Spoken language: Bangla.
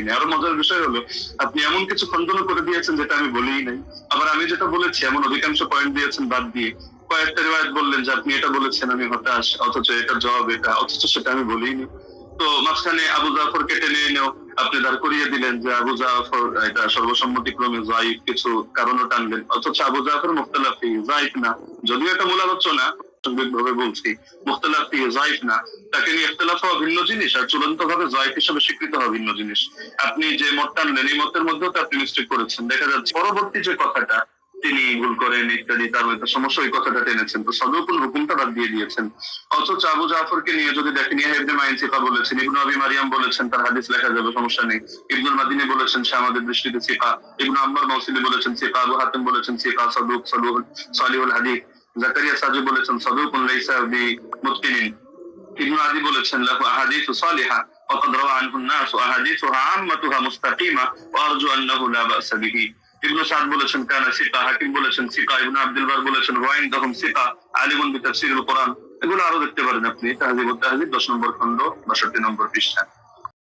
না। আরো মজার বিষয় হলো আপনি এমন কিছু খণ্ডন করে দিয়েছেন যেটা আমি বলিই নাই। আবার আমি যেটা বলেছি এমন অধিকাংশ পয়েন্ট দিয়েছেন বাদ দিয়ে কয়েকটা রিওয়ায়াত বললেন যে আপনি এটা বলেছেন আমি হতাশ, অথচ এটার জবাব এটা, অথচ সেটা আমি বলিনি। তো মাঝখানে আবু জাফরকে টেনে এনেও আপনি দাঁড় করিয়ে দিলেন যে আবু জাফর এটা সর্বসম্মতিক্রমে যায়িফ, কিছু কারণও টানলেন, অথচ আবু জাফর মুখতালাফি যায়িফ না। যদিও এটা মূল আলোচনা, ভাবে বলছি মুখতালাফি যায়িফ না, তাকে নিয়ে ইখতিলাফ হওয়া ভিন্ন জিনিস আর চূড়ান্ত ভাবে যায়িফ হিসেবে স্বীকৃত হওয়া ভিন্ন জিনিস। আপনি যে মত টানলেন এই মতের মধ্যেও তো আপনি মিস্টেক করেছেন। দেখা যাচ্ছে পরবর্তী যে কথাটা তিনি ভুল করেন ইত্যাদি, তার মধ্যে সমস্যা, ওই কথাটা টেনেছেন, তো সদরকুল হুকুমটা বাদ দিয়ে দিয়েছেন। অথচ আবু জাফরকে নিয়ে যদি দেখেন ইয়াহয়া ইবনে মাইন সিকা বলেছেন, ইবনু আবি মারিয়াম বলেছেন তার হাদিস লেখা যাবে, সমস্যা নেই। ইবনুল মাদিনী বলেছেন সে আমাদের দৃষ্টিতে সিকা, ইবনু আম্মার মাউসিলি বলেছেন সিকা, আবু হাতিম বলেছেন সিকা সাদুক সালিহুল হাদিস, জাকারিয়া সাজি বলেছেন সাদুকুন লাইসা বিমুতকিনিন, ইবনু আদি বলেছেন লাহু আহাদিসু সালিহা ওয়াকাদ রাওয়া আনহু الناس احاديثها عامتها مستقيمه وارجو انه لا باس به। ইবনু সাদ বলেছেন কানা সিকা, হাকিম বলেছেন সিকা, ইবনু আব্দুল বার বলেছেন ওয়াইনদাহুম সিকা আলিমুন বিতাফসিরুল কোরআন। এগুলো আরো দেখতে পারেন আপনি তাহযিবুত তাহযিব 10 নম্বর খণ্ড 62 নম্বর পৃষ্ঠা।